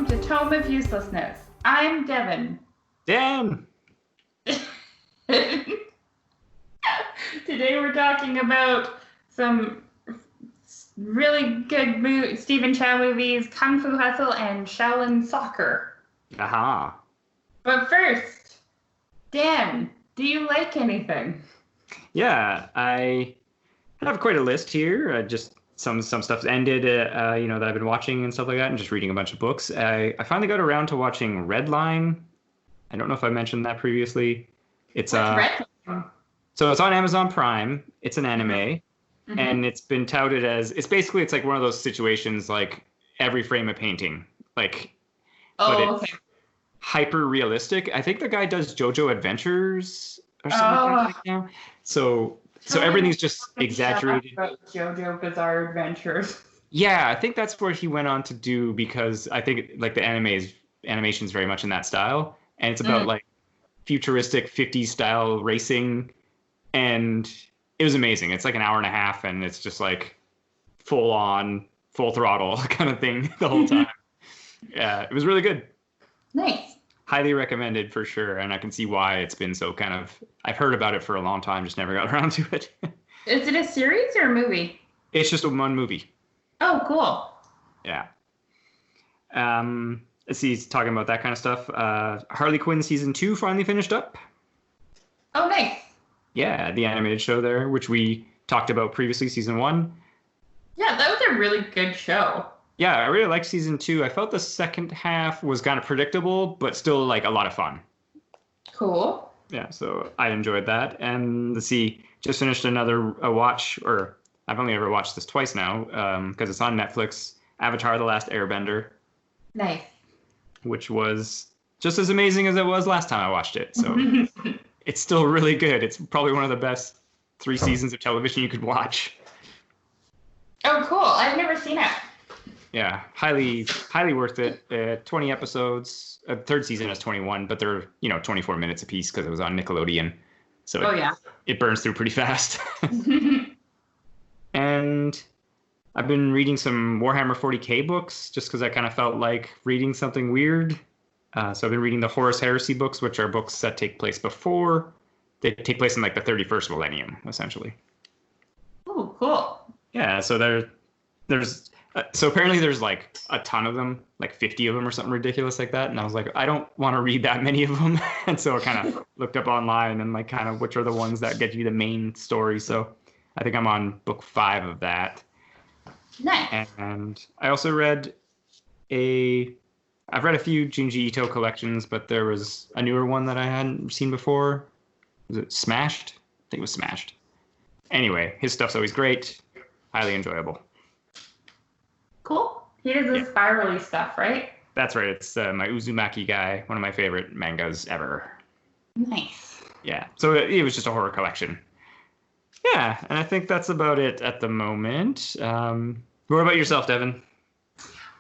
to Tome of Uselessness. I'm Devin. Dan! Today we're talking about some really good Stephen Chow movies, Kung Fu Hustle, and Shaolin Soccer. Aha. But first, Dan, do you like anything? Yeah, I have quite a list here. Just some stuff's ended, that I've been watching and stuff like that, and just reading a bunch of books. I finally got around to watching Redline. I don't know if I mentioned that previously. It's Redline? So it's on Amazon Prime. It's an anime, Mm-hmm. and it's been touted as it's like one of those situations like every frame a painting, but it's hyper realistic. I think the guy does JoJo Adventures or something like that now. So everything's just exaggerated. JoJo Bizarre Adventures. Yeah, I think that's where he went on to do, because I think like the animation's very much in that style, and it's about like futuristic 50s style racing, and it was amazing. It's like an hour and a half, and it's just like full on, full throttle kind of thing the whole time. Yeah, it was really good. Nice. Highly recommended for sure, and I can see why it's been so kind of... I've heard about it for a long time, just never got around to it. Is it a series or a movie? It's just one movie. Oh, cool. Yeah. Let's see, talking about that kind of stuff. Harley Quinn Season 2 finally finished up. Oh, nice. Yeah, the animated show there, which we talked about previously, Season 1. Yeah, that was a really good show. Yeah, I really liked Season 2. I felt the second half was kind of predictable, but still like a lot of fun. Cool. Yeah, so I enjoyed that. And let's see, just finished a watch, or I've only ever watched this twice now, because it's on Netflix, Avatar: The Last Airbender. Nice. Which was just as amazing as it was last time I watched it. So it's still really good. It's probably one of the best 3 seasons of television you could watch. Oh, cool. I've never seen it. Yeah, highly worth it. 20 episodes. Third season has 21, but they're 24 minutes apiece because it was on Nickelodeon. So it burns through pretty fast. And I've been reading some Warhammer 40K books just because I kind of felt like reading something weird. So I've been reading the Horus Heresy books, which are books that take place before. They take place in like the 31st millennium, essentially. Oh, cool. Yeah, so there's apparently there's like a ton of them, like 50 of them or something ridiculous like that. And I was like, I don't want to read that many of them. And so I kind of looked up online and like kind of which are the ones that get you the main story. So I think I'm on book 5 of that. Nice. And I also read I've read a few Junji Ito collections, but there was a newer one that I hadn't seen before. Was it Smashed? I think it was Smashed. Anyway, his stuff's always great. Highly enjoyable. Cool. He does the spirally stuff, right? That's right. It's my Uzumaki guy, one of my favorite mangas ever. Nice. Yeah. So it was just a horror collection. Yeah, and I think that's about it at the moment. What about yourself, Devin?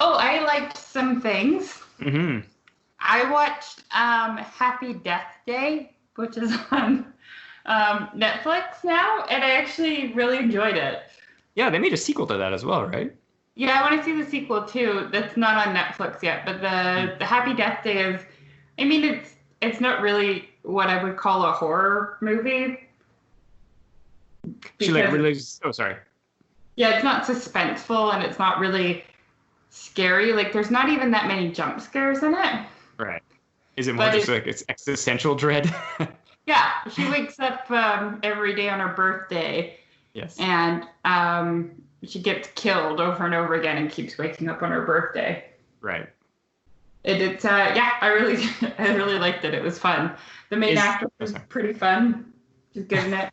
Oh, I liked some things. Mm-hmm. I watched Happy Death Day, which is on Netflix now, and I actually really enjoyed it. Yeah, they made a sequel to that as well, right? Yeah, I want to see the sequel too. That's not on Netflix yet, but the Happy Death Day is, I mean, it's not really what I would call a horror movie. She like religious. Oh, sorry. Yeah, it's not suspenseful and it's not really scary. Like, there's not even that many jump scares in it. Right. Is it more just like it's existential dread? Yeah, she wakes up every day on her birthday. Yes. And she gets killed over and over again and keeps waking up on her birthday. Right. It's I really liked it. It was fun. The main actor was pretty fun. She's good in it.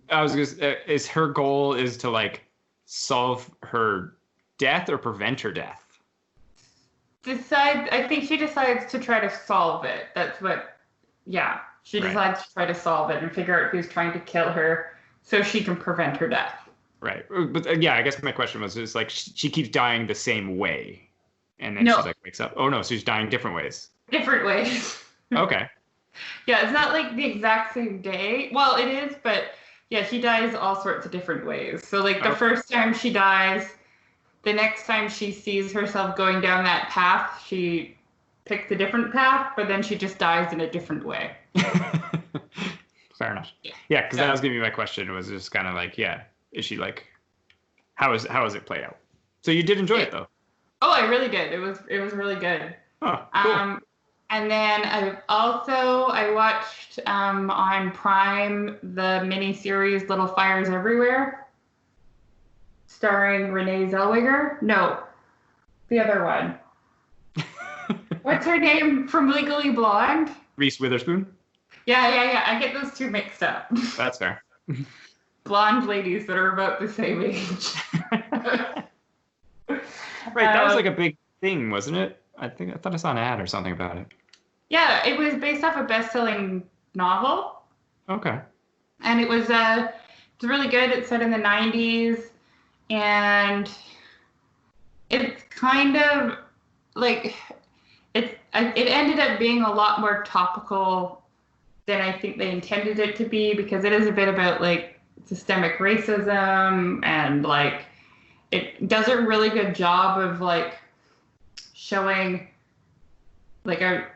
I was is her goal is to like solve her death or prevent her death? I think she decides to try to solve it. That's what, she decides to try to solve it and figure out who's trying to kill her so she can prevent her death. Right. But I guess my question was just like she keeps dying the same way. And then she like wakes up. Oh no, so she's dying different ways. Different ways. Okay. Yeah, it's not like the exact same day. Well, it is, but yeah, she dies all sorts of different ways. So like the first time she dies, the next time she sees herself going down that path, she picks a different path, but then she just dies in a different way. Fair enough. Yeah, because that was going to be my question. It was just kind of like, yeah, is she like, how is it play out? So you did enjoy it though. Oh, I really did. It was really good. Oh, cool. And then I watched on Prime the miniseries Little Fires Everywhere, starring Renee Zellweger. No, the other one. What's her name from Legally Blonde? Reese Witherspoon? Yeah. I get those two mixed up. That's fair. Blonde ladies that are about the same age. Right, that was like a big thing, wasn't it? I thought I saw an ad or something about it. Yeah, it was based off a best-selling novel. Okay. And it's really good. It's set in the 90s, and it's kind of like it ended up being a lot more topical than I think they intended it to be, because it is a bit about like systemic racism, and like it does a really good job of like showing like a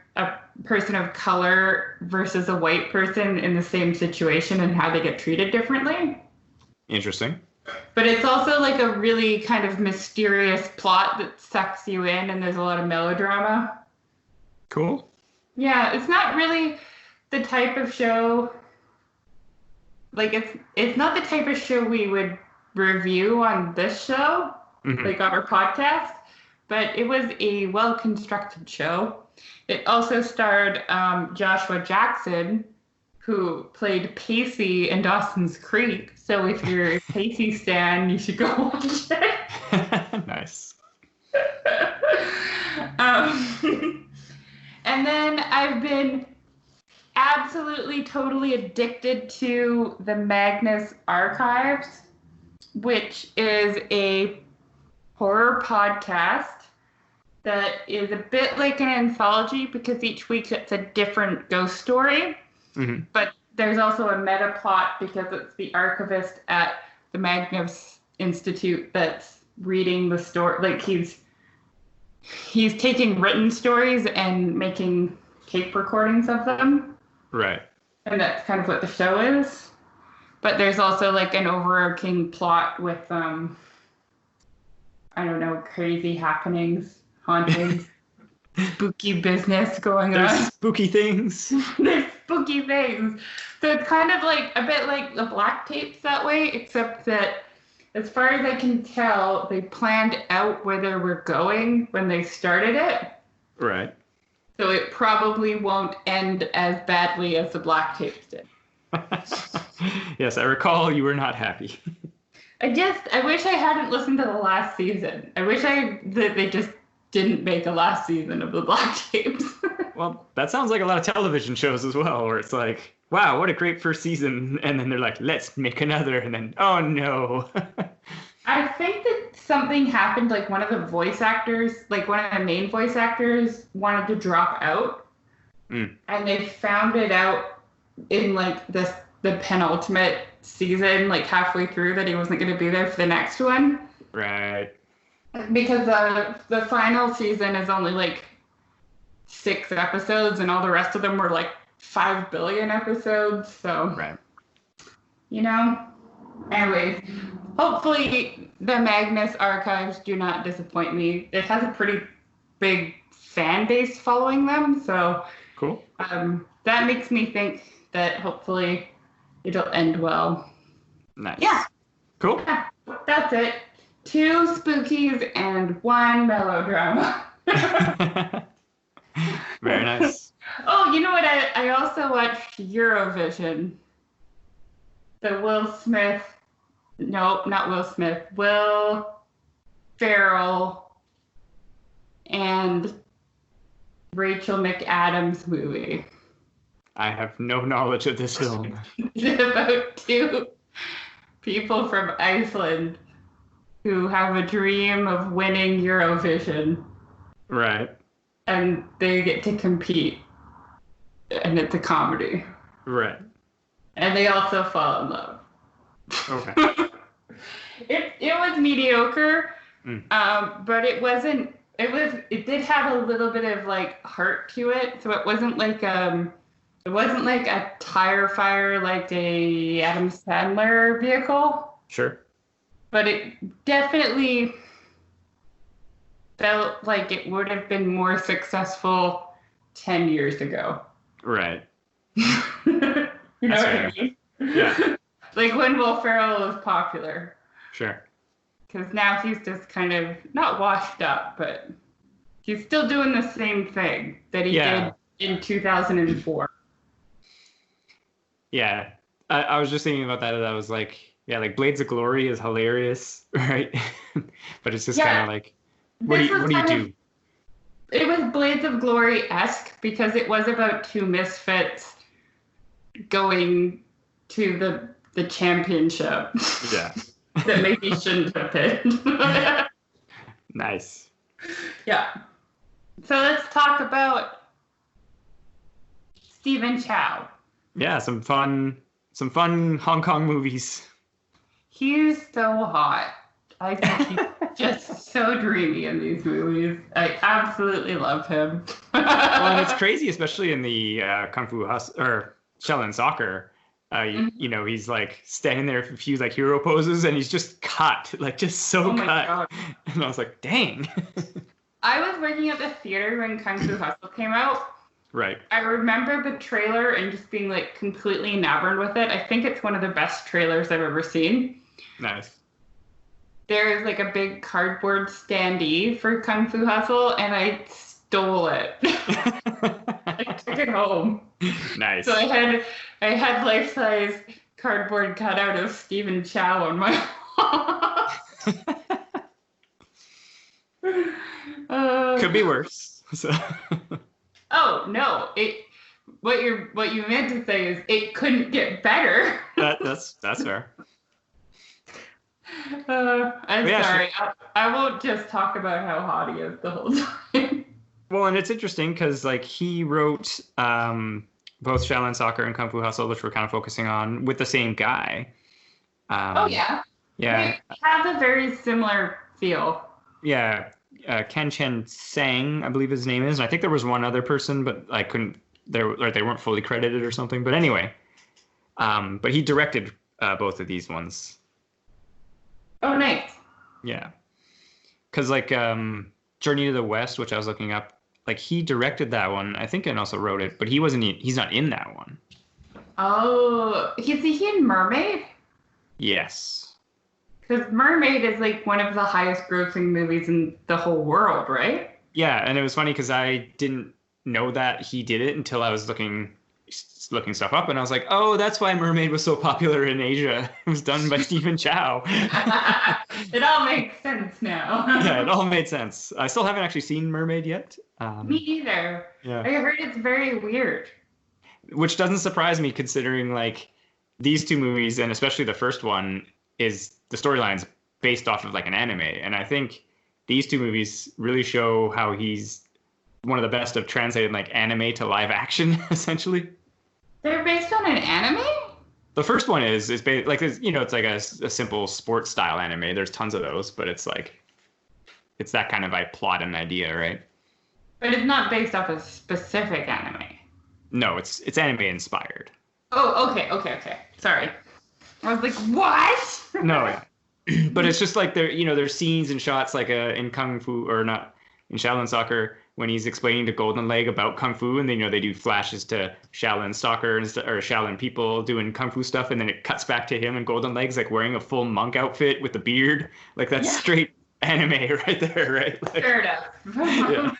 person of color versus a white person in the same situation and how they get treated differently. Interesting. But it's also like a really kind of mysterious plot that sucks you in, and there's a lot of melodrama. Cool. Yeah, it's not really the type of show, like it's not the type of show we would review on this show, like on our podcast, but it was a well-constructed show. It also starred Joshua Jackson, who played Pacey in Dawson's Creek. So if you're a Pacey stan, you should go watch it. Nice. And then I've been absolutely, totally addicted to the Magnus Archives, which is a horror podcast that is a bit like an anthology, because each week it's a different ghost story. But there's also a meta plot, because it's the archivist at the Magnus Institute that's reading the story. Like he's taking written stories and making tape recordings of them. Right. And that's kind of what the show is. But there's also like an overarching plot with I don't know, crazy happenings, hauntings, spooky business going on. There's spooky things. There's spooky things. So it's kind of like a bit like the Black Tapes that way, except that as far as I can tell, they planned out where they were going when they started it. Right. So it probably won't end as badly as the Black Tapes did. Yes, I recall you were not happy. I wish I hadn't listened to the last season. I wish that they just didn't make a last season of the Black Tapes. Well, that sounds like a lot of television shows as well, where it's like, wow, what a great first season. And then they're like, let's make another. And then, oh no. I think that something happened, like one of the voice actors, like one of the main voice actors wanted to drop out. And they found it out in like the penultimate season, like halfway through, that he wasn't going to be there for the next one. Right. Because the final season is only like 6 episodes, and all the rest of them were like 5 billion episodes. So, right. You know, anyways, hopefully the Magnus Archives do not disappoint me. It has a pretty big fan base following them, so cool. That makes me think that hopefully it'll end well. Nice. Yeah. Cool. Yeah, that's it. 2 spookies and 1 melodrama. Very nice. Oh, you know what? I also watched Eurovision. The Will Smith. No, not Will Smith. Will Ferrell and Rachel McAdams movie. I have no knowledge of this film. It's about 2 people from Iceland who have a dream of winning Eurovision. Right. And they get to compete. And it's a comedy. Right. And they also fall in love. Okay. It was mediocre, But it wasn't. It did have a little bit of like heart to it, so it wasn't like a tire fire like a Adam Sandler vehicle. Sure. But it definitely felt like it would have been more successful 10 years ago. Right. You know what I mean? Yeah. Like when Will Ferrell was popular. Sure. Because now he's just kind of not washed up, but he's still doing the same thing that he did in 2004. Yeah. I was just thinking about that. I was like, yeah, like Blades of Glory is hilarious, right? But it's just kind of like, what do you do? It was Blades of Glory-esque because it was about two misfits going to the championship. Yeah. That maybe shouldn't have been. Nice. Yeah. So let's talk about Stephen Chow. Yeah, some fun Hong Kong movies. He's so hot. I think he's just so dreamy in these movies. I absolutely love him. Well, and it's crazy, especially in the Kung Fu or Shaolin Soccer. You know, he's like standing there for a few like hero poses, and he's just cut, like just so cut. God. And I was like, dang. I was working at the theater when Kung Fu Hustle came out. Right. I remember the trailer and just being like completely enamored with it. I think it's one of the best trailers I've ever seen. Nice. There's like a big cardboard standee for Kung Fu Hustle, and I stole it. I took it home. Nice. So I had life-size cardboard cutout of Stephen Chow on my wall. Could be worse. So. Oh no! What you meant to say is it couldn't get better. That's fair. I'm sorry. I won't just talk about how hot he is the whole time. Well, and it's interesting because like he wrote both Shaolin Soccer and Kung Fu Hustle, which we're kind of focusing on, with the same guy. Oh yeah. Yeah. They have a very similar feel. Yeah. Ken Chen Sang, I believe his name is. And I think there was one other person, but I couldn't. They weren't fully credited or something. But anyway, but he directed both of these ones. Oh, nice. Yeah, because like Journey to the West, which I was looking up, like he directed that one, I think, and also wrote it, but he's not in that one. Oh, is he in Mermaid? Yes. Because Mermaid is like one of the highest grossing movies in the whole world, right? Yeah, and it was funny because I didn't know that he did it until I was looking stuff up, and I was like, oh, that's why Mermaid was so popular in Asia. It was done by Stephen Chow. It all makes sense now. Yeah, it all made sense. I still haven't actually seen Mermaid yet. Me either. Yeah. I heard it's very weird. Which doesn't surprise me considering like these two movies, and especially the first one, is the storyline's based off of like an anime. And I think these two movies really show how he's one of the best of translating like anime to live action, essentially. They're based on an anime? The first one is based, like, you know, it's like a simple sports style anime. There's tons of those, but it's like, it's that kind of like plot and idea, right? But it's not based off a specific anime. No, it's anime inspired. Oh, okay. Sorry. I was like, what? No, but it's just like there's scenes and shots like in Kung Fu, or not, in Shaolin Soccer, when he's explaining to Golden Leg about Kung Fu, and then they do flashes to Shaolin Soccer or Shaolin people doing Kung Fu stuff, and then it cuts back to him and Golden Leg's like wearing a full monk outfit with the beard. Like that's straight anime right there, right? Like, fair enough. Yeah.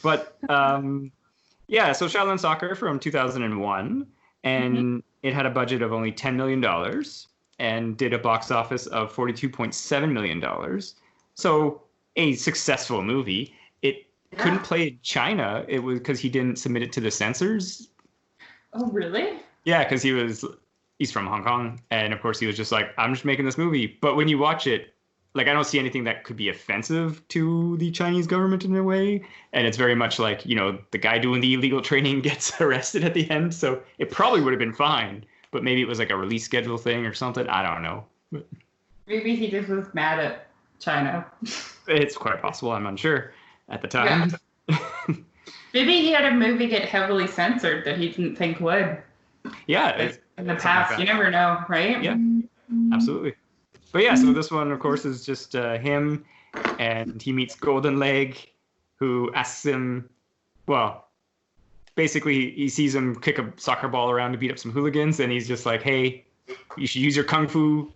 But so Shaolin Soccer from 2001, and it had a budget of only $10 million and did a box office of $42.7 million. So a successful movie. It couldn't play in China. It was because he didn't submit it to the censors. Oh, really? Yeah, because he's from Hong Kong, and of course he was just like, I'm just making this movie. But when you watch it, like, I don't see anything that could be offensive to the Chinese government in a way. And it's very much like, you know, the guy doing the illegal training gets arrested at the end. So it probably would have been fine, but maybe it was like a release schedule thing or something. I don't know. Maybe he just was mad at China. It's quite possible. I'm unsure at the time. Yeah. Maybe he had a movie get heavily censored that he didn't think would. Yeah. In the past, you never know, right? Yeah, absolutely. But yeah, so this one, of course, is just him, and he meets Golden Leg, who asks him, well, basically he sees him kick a soccer ball around to beat up some hooligans, and he's just like, hey, you should use your kung fu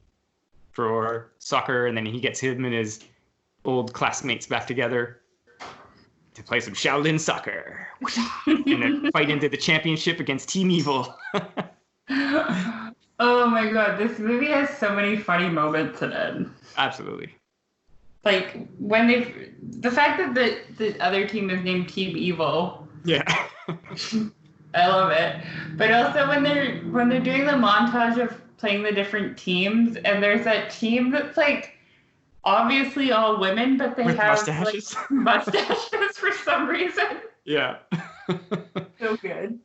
for soccer, and then he gets him and his old classmates back together to play some Shaolin soccer, and then fight into the championship against Team Evil. Oh my god, this movie has so many funny moments in it. Absolutely. Like when the fact that the other team is named Team Evil. Yeah. I love it. But also when they're doing the montage of playing the different teams, and there's that team that's like obviously all women, but they with have mustaches. like mustaches for some reason. Yeah. So good.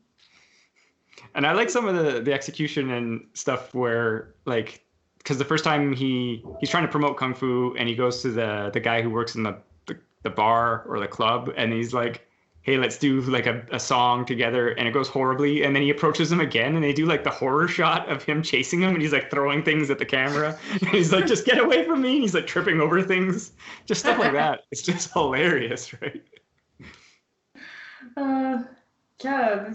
And I like some of the execution and stuff where, like, because the first time he's trying to promote kung fu, and he goes to the guy who works in the bar or the club, and he's like, hey, let's do like a song together, and it goes horribly, and then he approaches him again, and they do like the horror shot of him chasing him, and he's like throwing things at the camera, and he's like, just get away from me, and he's like tripping over things, just stuff like that. It's just hilarious, right? Yeah,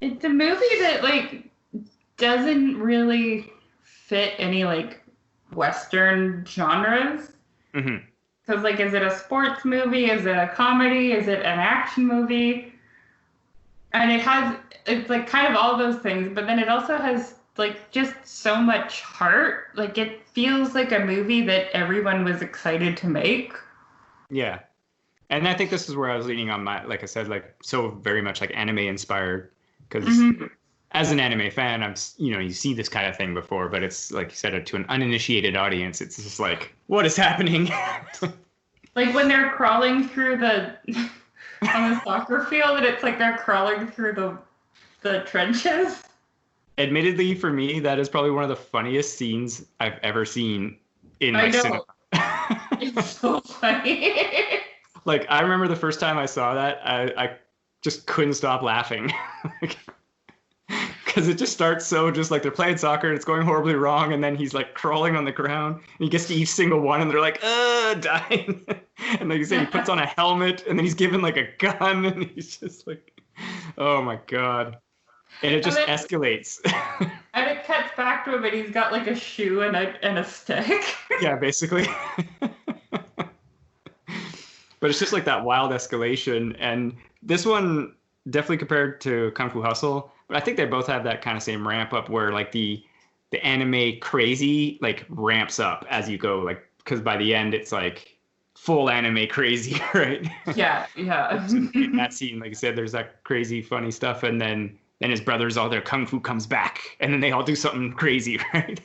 it's a movie that like doesn't really fit any like Western genres. Mm-hmm. Because like, is it a sports movie? Is it a comedy? Is it an action movie? And it's like kind of all those things, but then it also has like just so much heart. Like it feels like a movie that everyone was excited to make. Yeah. And I think this is where I was leaning on like I said, like so very much like anime inspired, because as an anime fan, you see this kind of thing before, but it's like you said, to an uninitiated audience, it's just like, what is happening? Like when they're crawling through on the soccer field, and it's like they're crawling through the trenches. Admittedly, for me, that is probably one of the funniest scenes I've ever seen in like cinema. It's so funny. Like, I remember the first time I saw that, I just couldn't stop laughing. Because it just starts so just like they're playing soccer and it's going horribly wrong, and then he's like crawling on the ground and he gets to each single one and they're like, dying. And like you said, he puts on a helmet and then he's given like a gun and he's just like, oh my God. And it just escalates. And it cuts back to him and he's got like a shoe and a stick. Yeah, basically. But it's just like that wild escalation. And this one definitely compared to Kung Fu Hustle, but I think they both have that kind of same ramp up where like the anime crazy like ramps up as you go, like, because by the end it's like full anime crazy, right? Yeah. In that scene, like I said, there's that crazy funny stuff, and then his brothers, all their kung fu comes back, and then they all do something crazy, right?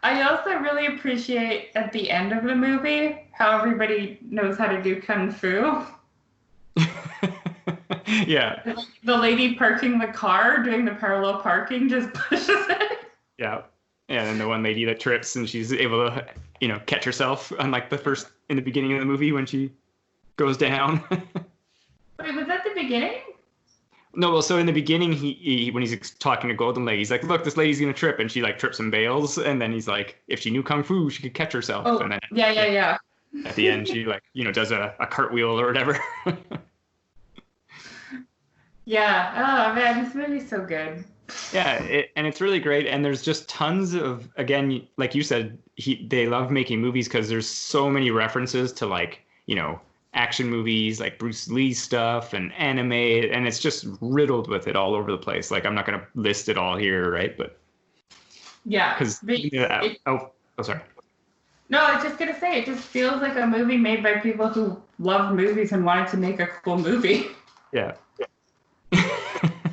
I also really appreciate at the end of the movie how everybody knows how to do kung fu. Yeah. The lady parking the car doing the parallel parking just pushes it. Yeah. And then the one lady that trips and she's able to, catch herself, unlike in the beginning of the movie when she goes down. Wait, was that the beginning? No, well, so in the beginning, he when he's talking to Golden Leg, he's like, look, this lady's going to trip. And she like trips and bails. And then he's like, if she knew kung fu, she could catch herself. Oh, and then yeah. At the end, she like, does a cartwheel or whatever. Yeah. Oh, man, this movie's so good. Yeah, and it's really great. And there's just tons of, again, like you said, they love making movies because there's so many references to like, action movies, like Bruce Lee stuff and anime. And it's just riddled with it all over the place. Like, I'm not going to list it all here, right? But yeah. Because, sorry. No, I was just going to say, it just feels like a movie made by people who love movies and wanted to make a cool movie. Yeah.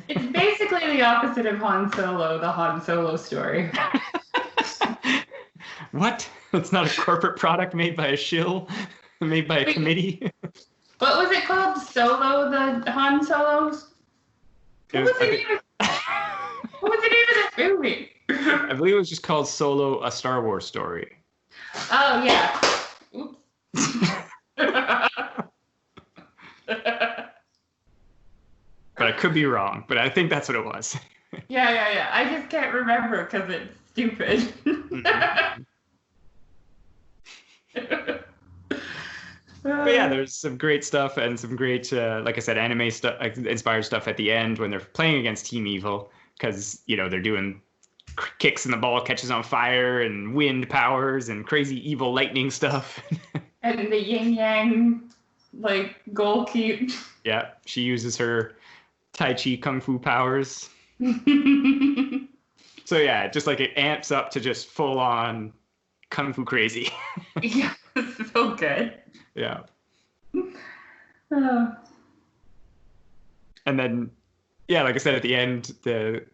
It's basically the opposite of Han Solo, the Han Solo story. What? It's not a corporate product made by a shill? Made by a committee? What was it called? Solo, the Han Solos? What movie? I believe it was just called Solo: A Star Wars Story. Oh yeah. Oops. But I could be wrong. But I think that's what it was. Yeah. I just can't remember because it's stupid. Mm-hmm. But yeah, there's some great stuff and some great, like I said, anime stuff, inspired stuff at the end when they're playing against Team Evil, because they're doing kicks and the ball catches on fire and wind powers and crazy evil lightning stuff. And the yin yang, like goal keep. Yeah, she uses her Tai Chi Kung Fu powers. So yeah, just like it amps up to just full on Kung Fu crazy. Yeah, it's so good. Yeah. Oh. And then, yeah, like I said at the end, the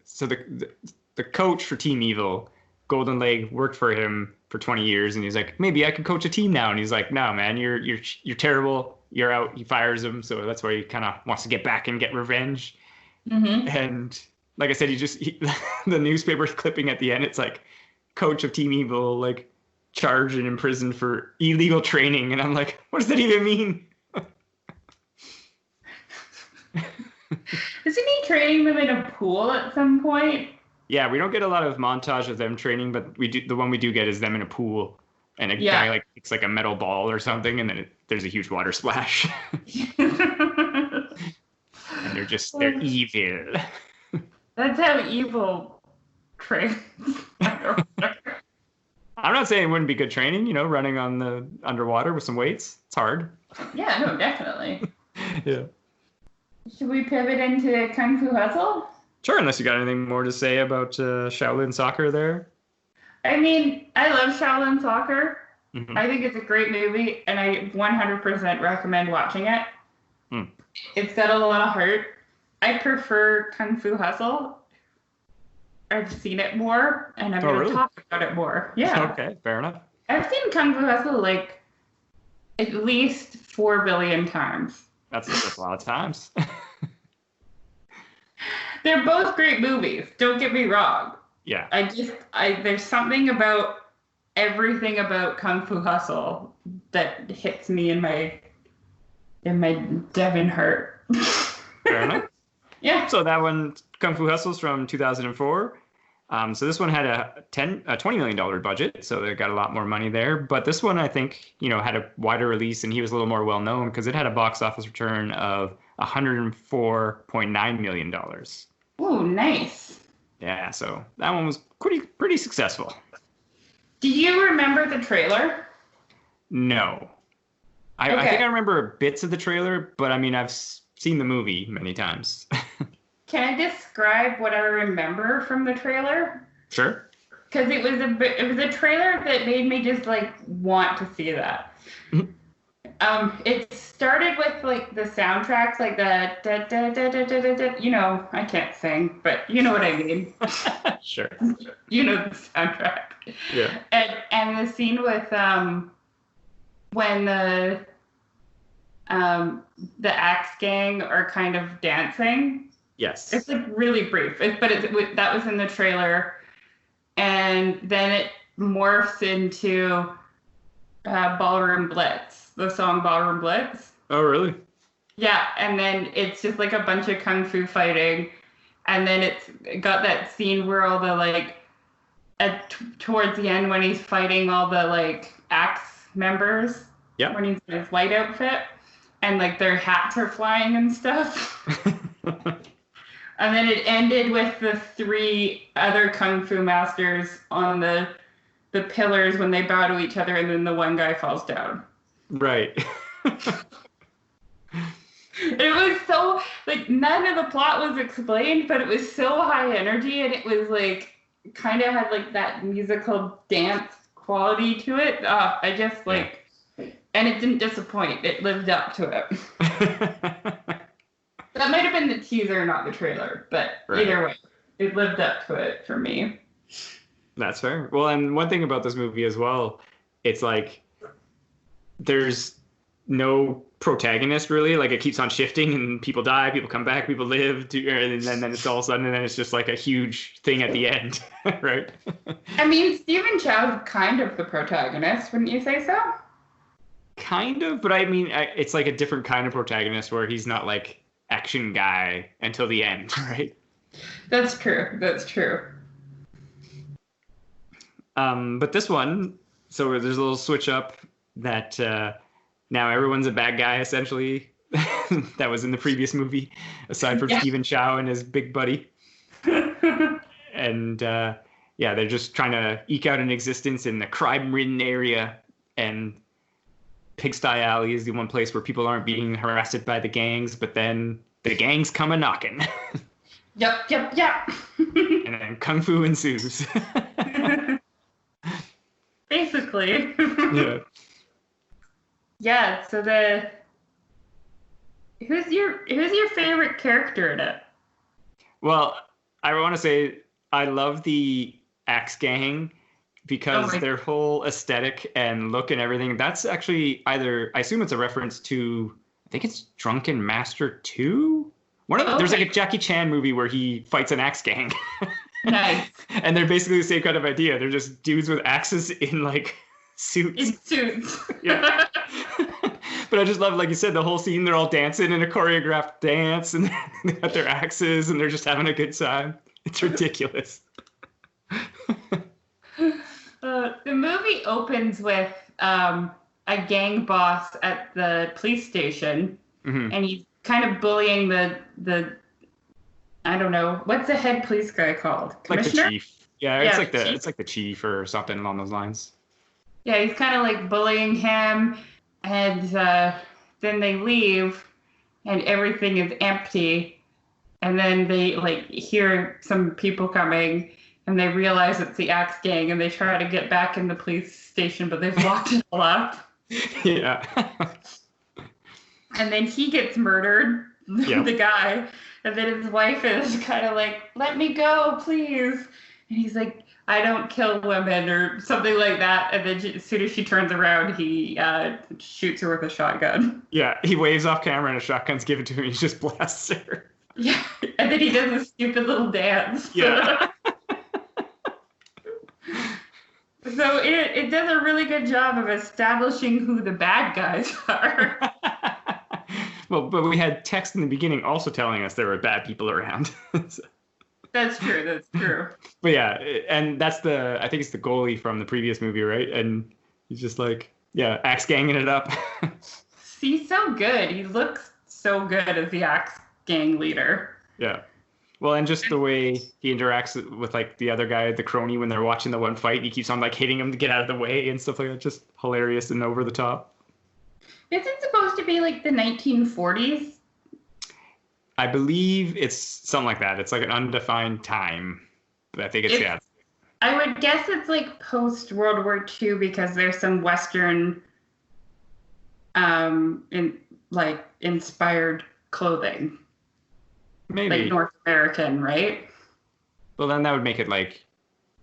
coach for Team Evil, Golden Leg, worked for him for 20 years, and he's like, maybe I could coach a team now. And he's like, no, man, you're terrible. You're out. He fires him, so that's why he kind of wants to get back and get revenge. Mm-hmm. And like I said, the newspaper clipping at the end, it's like, coach of Team Evil, like, charged and imprisoned for illegal training. And I'm like, what does that even mean? Isn't he training them in a pool at some point? Yeah, we don't get a lot of montage of them training, but the one we do get is them in a pool, and a guy like kicks like a metal ball or something, and then there's a huge water splash. And they're evil. That's how evil trains. I'm not saying it wouldn't be good training, running on the underwater with some weights. It's hard. Yeah, no, definitely. Yeah. Should we pivot into Kung Fu Hustle? Sure, unless you got anything more to say about Shaolin Soccer there. I mean, I love Shaolin Soccer. Mm-hmm. I think it's a great movie, and I 100% recommend watching it. Mm. It's got a lot of heart. I prefer Kung Fu Hustle. I've seen it more, and I'm going to talk about it more. Yeah. Okay, fair enough. I've seen Kung Fu Hustle like at least 4 billion times. That's a lot of times. They're both great movies. Don't get me wrong. Yeah. There's something about everything about Kung Fu Hustle that hits me in my Devon heart. Fair enough. Yeah. So that one, Kung Fu Hustle's from 2004. So this one had a $20 million budget, so they got a lot more money there. But this one, I think, had a wider release, and he was a little more well known because it had a box office return of $104.9 million. Ooh, nice. Yeah, so that one was pretty successful. Do you remember the trailer? No. I think I remember bits of the trailer, but I mean, I've seen the movie many times. Can I describe what I remember from the trailer? Sure. Because it was a trailer that made me just like want to see that. It started with like the soundtracks, like the da da da da da da da. I can't sing, but you know what I mean. Sure. You know the soundtrack. Yeah. And the scene with when the Axe Gang are kind of dancing. Yes. It's like really brief, that was in the trailer, and then it morphs into Ballroom Blitz, the song Ballroom Blitz. Oh, really? Yeah, and then it's just like a bunch of kung fu fighting, and then it's got that scene where all the like towards the end when he's fighting all the like Axe members. Yeah. When he's in his white outfit, and like their hats are flying and stuff. And then it ended with the 3 other kung fu masters on the pillars when they bow to each other, and then the one guy falls down. Right. It was so like none of the plot was explained, but it was so high energy, and it was like kind of had like that musical dance quality to it. I just like, and it didn't disappoint. It lived up to it. That might have been the teaser, not the trailer, but either way, it lived up to it for me. That's fair. Well, and one thing about this movie as well, it's like there's no protagonist really. Like it keeps on shifting, and people die, people come back, people live, and then it's all of a sudden, and then it's just like a huge thing at the end, right? I mean, Stephen Chow's kind of the protagonist, wouldn't you say so? Kind of, but I mean, it's like a different kind of protagonist where he's not like action guy until the end, right? That's true. That's true. But this one, so there's a little switch up that now everyone's a bad guy essentially. That was in the previous movie, aside from Stephen Chow and his big buddy. And yeah, they're just trying to eke out an existence in the crime-ridden area, and Pigsty Alley is the one place where people aren't being harassed by the gangs, but then the gangs come a knocking. Yep. And then kung fu ensues. Basically. Yeah. Yeah, so who's your favorite character in it? Well, I want to say I love the Axe Gang because their whole aesthetic and look and everything, that's actually either, I assume it's a reference to, I think it's Drunken Master 2? There's like a Jackie Chan movie where he fights an axe gang. Nice. And they're basically the same kind of idea. They're just dudes with axes in like suits. In suits. Yeah. But I just love, like you said, the whole scene, they're all dancing in a choreographed dance, and they got their axes, and they're just having a good time. It's ridiculous. The movie opens with a gang boss at the police station, and he's kind of bullying the I don't know, what's the head police guy called? Commissioner? Like the chief. Yeah, it's like the chief or something along those lines. Yeah, he's kind of like bullying him, and then they leave, and everything is empty, and then they like hear some people coming, and they realize it's the Axe Gang, and they try to get back in the police station, but they've locked it all up. Yeah. And then he gets murdered, yeah. The guy, and then his wife is kind of like, "Let me go, please," and he's like, "I don't kill women," or something like that. And then as soon as she turns around, he shoots her with a shotgun. Yeah, he waves off camera and a shotgun's given to him. And he just blasts her. Yeah, and then he does this stupid little dance. Yeah. So it does a really good job of establishing who the bad guys are. Well, but we had text in the beginning also telling us there were bad people around. So. That's true. But yeah, and I think it's the goalie from the previous movie, right? And he's just like, yeah, Axe Ganging it up. He's so good. He looks so good as the Axe Gang leader. Yeah. Well, and just the way he interacts with like the other guy, the crony, when they're watching the one fight, he keeps on like hitting him to get out of the way and stuff like that. Just hilarious and over the top. Is it supposed to be like the 1940s? I believe it's something like that. It's like an undefined time. But I think it's yeah. I would guess it's like post World War II because there's some Western inspired clothing. Maybe. Like North American, right? Well, then that would make it like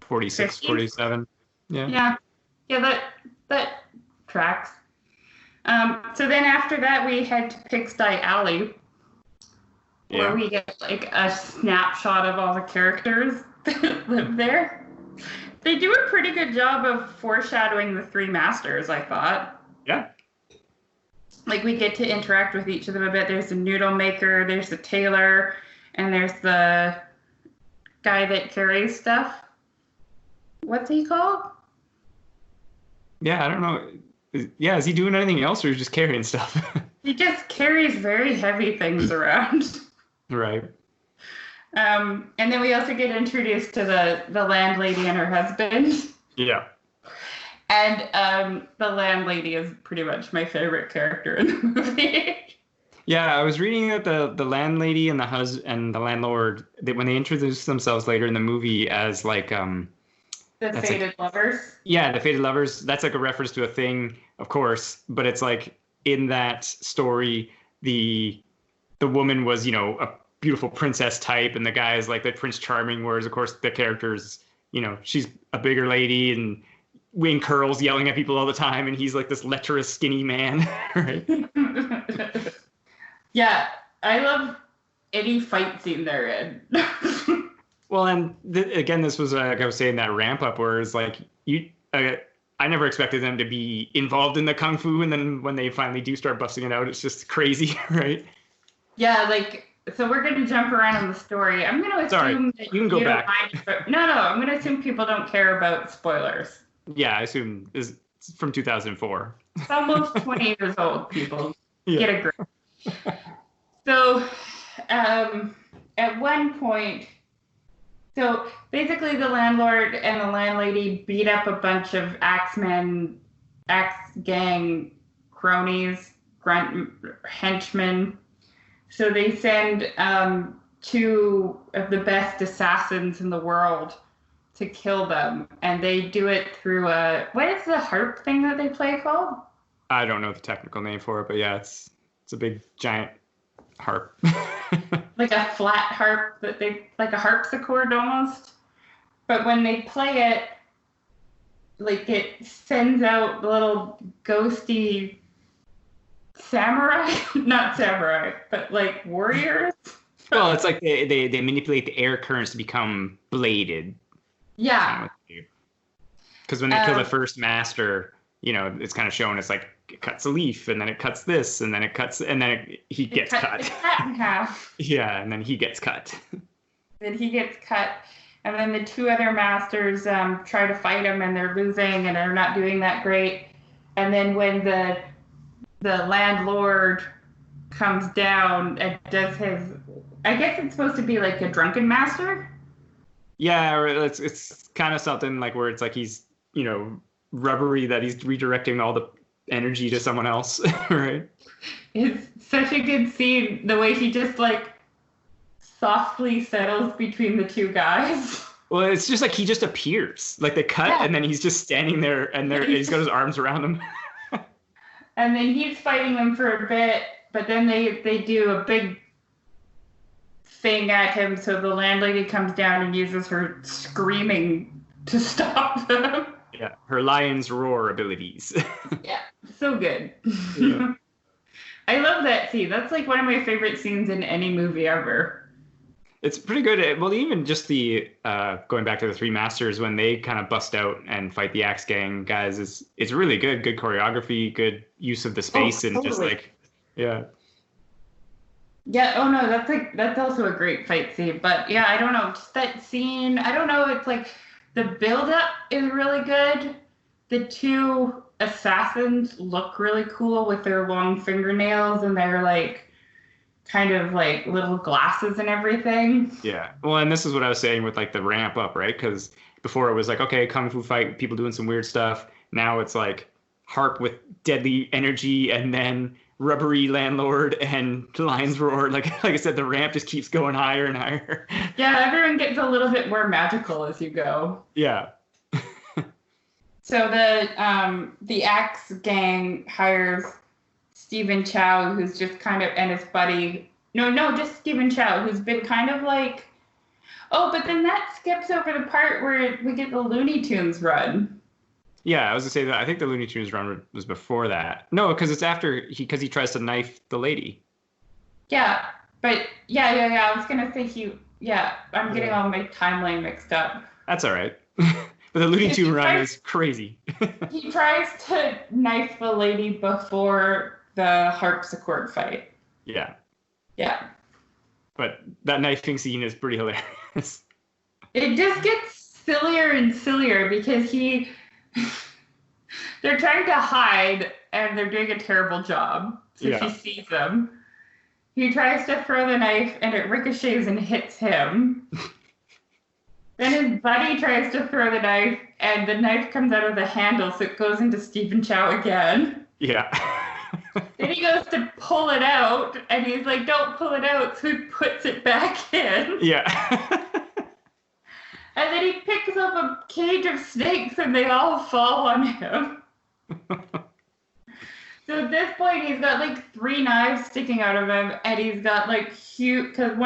46, 50s? 47. Yeah. Yeah, that tracks. So then after that, we head to Pigsty Alley, where we get like a snapshot of all the characters that live there. They do a pretty good job of foreshadowing the three masters, I thought. Yeah. Like we get to interact with each of them a bit. There's the noodle maker, there's the tailor, and there's the guy that carries stuff. What's he called? Yeah, I don't know. Yeah, is he doing anything else or is he just carrying stuff? He just carries very heavy things around. Right. And then we also get introduced to the landlady and her husband. Yeah. And the landlady is pretty much my favorite character in the movie. Yeah, I was reading that the landlady and the landlord, when they introduce themselves later in the movie as like the fated lovers. Yeah, the fated lovers. That's like a reference to a thing, of course, but it's like in that story, the woman was, a beautiful princess type, and the guy is like the Prince Charming, whereas of course the character's, she's a bigger lady and wing curls, yelling at people all the time, and he's like this lecherous, skinny man, right? Yeah, I love any fight scene they're in. Well, and again, this was like I was saying, that ramp up where it's like I never expected them to be involved in the kung fu, and then when they finally do start busting it out, it's just crazy, right? Yeah, like, so we're going to jump around in the story. I'm going to assume that you can go back. No, I'm going to assume people don't care about spoilers. Yeah, I assume it's from 2004. It's almost 20 years old, people. Yeah. Get a grip. So, at one point, so basically the landlord and the landlady beat up a bunch of axe gang cronies, henchmen. So they send 2 of the best assassins in the world to kill them. And they do it through what is the harp thing that they play called? I don't know the technical name for it, but yeah, it's a big giant harp. Like a flat harp like a harpsichord almost. But when they play it, like it sends out little ghosty samurai, not samurai, but like warriors. Well, it's like they manipulate the air currents to become bladed. Yeah. Because when they kill the first master, it's kind of shown it's like it cuts a leaf, and then it cuts this, and then it cuts, and then he gets cut. The cat in half. Yeah, and then he gets cut. Then he gets cut, and then the 2 other masters try to fight him, and they're losing, and they're not doing that great. And then when the landlord comes down and does his, I guess it's supposed to be like a drunken master. Yeah, or it's kind of something like where it's like he's rubbery, that he's redirecting all the energy to someone else, right? It's such a good scene, the way he just like softly settles between the 2 guys. Well, it's just like he just appears, like they cut, and then he's just standing there, and he's got his arms around them. And then he's fighting them for a bit, but then they do a big thing at him, so the landlady comes down and uses her screaming to stop them. Yeah, her lion's roar abilities. Yeah, so good. Yeah. I love that scene. That's like one of my favorite scenes in any movie ever. It's pretty good. Well, even just the going back to the 3 masters, when they kind of bust out and fight the Axe Gang guys, it's really good. Good choreography, good use of the space, and just like, yeah. Yeah. Oh no, that's also a great fight scene. But yeah, I don't know, just that scene. I don't know. It's like the build-up is really good. The 2 assassins look really cool with their long fingernails and their like kind of like little glasses and everything. Yeah. Well, and this is what I was saying with like the ramp up, right? Because before it was like, okay, kung fu fight, people doing some weird stuff. Now it's like harp with deadly energy, and then rubbery landlord and lion's roar. Like I said, the ramp just keeps going higher and higher. Yeah, everyone gets a little bit more magical as you go. Yeah. So the Axe Gang hires Stephen Chow, who's just kind of, and his buddy. No, just Stephen Chow, who's been kind of like. Oh, but then that skips over the part where we get the Looney Tunes run. Yeah, I was gonna say that. I think the Looney Tunes run was before that. No, because it's after because he tries to knife the lady. Yeah, but yeah. I was gonna say I'm getting all my timeline mixed up. That's all right. But the Looney Tune run is crazy. He tries to knife the lady before the harpsichord fight. Yeah. Yeah. But that knifing scene is pretty hilarious. It just gets sillier and sillier because they're trying to hide and they're doing a terrible job. So she sees them. He tries to throw the knife and it ricochets and hits him. Then his buddy tries to throw the knife and the knife comes out of the handle, so it goes into Stephen Chow again. Yeah. Then he goes to pull it out and he's like, don't pull it out, so he puts it back in. Yeah. And then he picks up a cage of snakes and they all fall on him. So at this point, he's got like 3 knives sticking out of him, and he's got like huge, because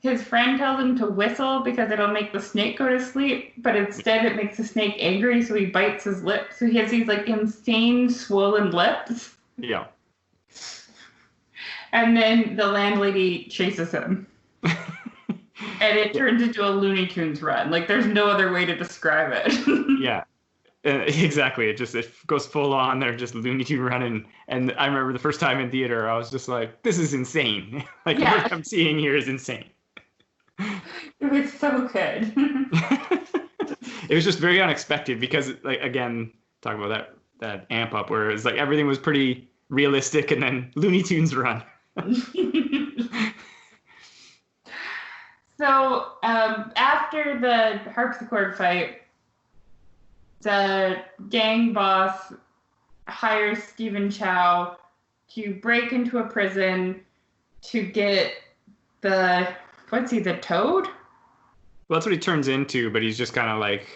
his friend tells him to whistle because it'll make the snake go to sleep, but instead it makes the snake angry, so he bites his lip. So he has these like insane swollen lips. Yeah. And then the landlady chases him. And it turns into a Looney Tunes run. Like, there's no other way to describe it. Yeah. Exactly. It goes full on. They're just Looney Tune running. And I remember the first time in theater, I was just like, this is insane. Like, what I'm seeing here is insane. It was so good. It was just very unexpected because, like, again, talking about that amp up where it's like everything was pretty realistic and then Looney Tunes run. So after the harpsichord fight, the gang boss hires Stephen Chow to break into a prison to get the toad? Well, that's what he turns into, but he's just kind of like,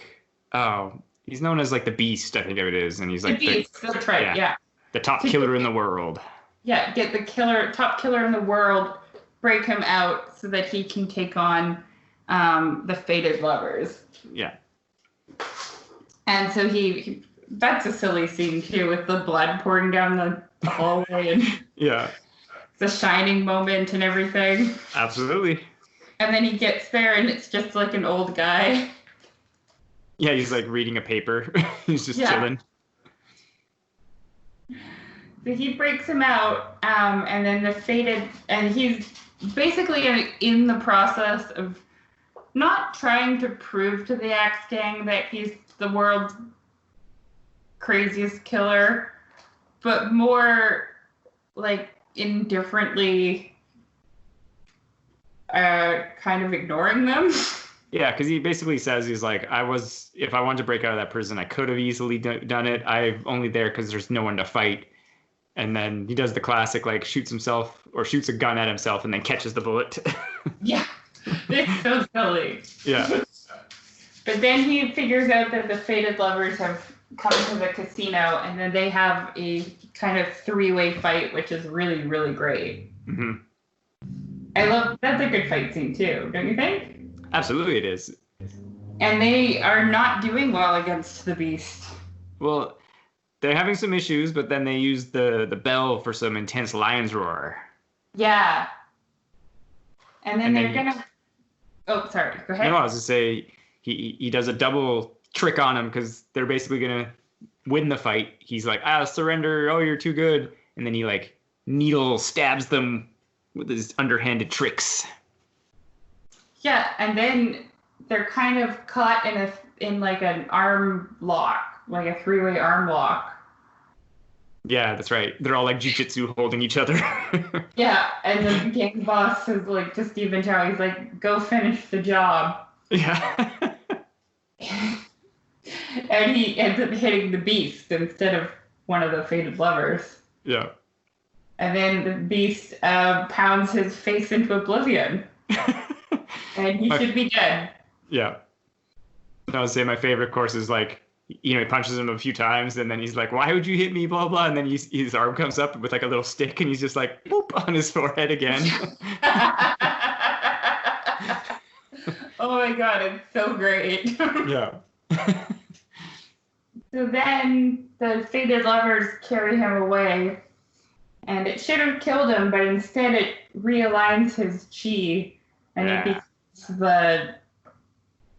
he's known as like the Beast, I think it is, and he's like the Beast. That's right, yeah. The top killer in the world. Yeah, get the top killer in the world, break him out so that he can take on the fated lovers. Yeah. And so he that's a silly scene too, with the blood pouring down the hallway and yeah, the shining moment and everything. Absolutely. And then he gets there and it's just like an old guy. Yeah, he's like reading a paper. He's just chilling. So he breaks him out, and then and he's basically in the process of not trying to prove to the Axe Gang that he's the world's craziest killer, but more like indifferently kind of ignoring them. Yeah, because he basically says he's like, if I wanted to break out of that prison, I could have easily done it. I'm only there because there's no one to fight. And then he does the classic, like, shoots a gun at himself and then catches the bullet. Yeah, it's so silly. Yeah. But then he figures out that the fated lovers have come to the casino, and then they have a kind of three-way fight, which is really, really great. Mm-hmm. That's a good fight scene too, don't you think? Absolutely, it is. And they are not doing well against the Beast. Well, they're having some issues, but then they use the bell for some intense lion's roar. Yeah. And then they're gonna. Oh, sorry. Go ahead. No, I was gonna say he does a double trick on him because they're basically gonna win the fight. He's like, surrender. Oh, you're too good. And then he like needle stabs them with his underhanded tricks. Yeah, and then they're kind of caught in like an arm lock, like a three-way arm lock. Yeah, that's right. They're all like jujitsu holding each other. Yeah, and the gang boss is like to Stephen Chow, he's like, go finish the job. Yeah. And he ends up hitting the Beast instead of one of the fated lovers. Yeah. And then the Beast pounds his face into oblivion. And he should be dead. Yeah. I would say my favorite course is like, he punches him a few times and then he's like, why would you hit me, blah, blah. And then his arm comes up with like a little stick and he's just like, boop, on his forehead again. Oh my God, it's so great. Yeah. So then the fated lovers carry him away, and it should have killed him, but instead it realigns his chi, and it becomes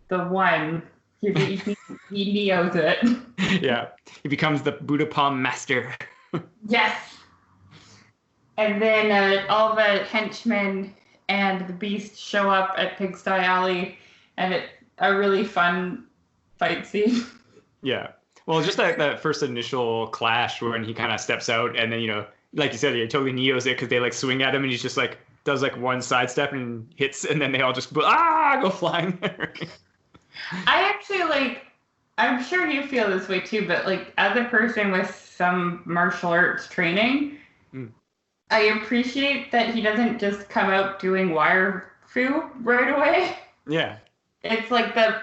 the one. He neos it. Yeah, he becomes the Buddha Palm Master. Yes. And then all the henchmen and the Beast show up at Pigsty Alley, and it's a really fun fight scene. Yeah. Well, just that first initial clash when he kind of steps out, and then, like you said, he totally neos it because they like swing at him, and he's just like does like one sidestep and hits, and then they all just go flying. I actually I'm sure you feel this way too, but like as a person with some martial arts training, I appreciate that he doesn't just come out doing wire fu right away. Yeah. It's like the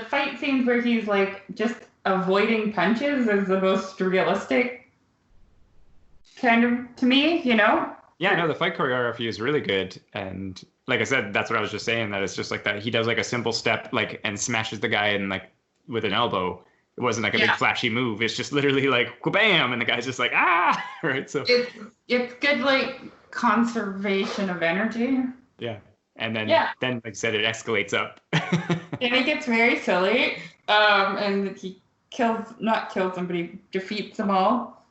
fight scenes where he's like just avoiding punches is the most realistic kind of to me, Yeah, no, the fight choreography is really good, and like I said, that's what I was just saying. That it's just like that. He does like a simple step, like, and smashes the guy in like with an elbow. It wasn't like a big flashy move. It's just literally like bam, and the guy's just like ah, right. So it's good like conservation of energy. Yeah, and then like I said, it escalates up. And it gets very silly. And he not kills them, but he defeats them all.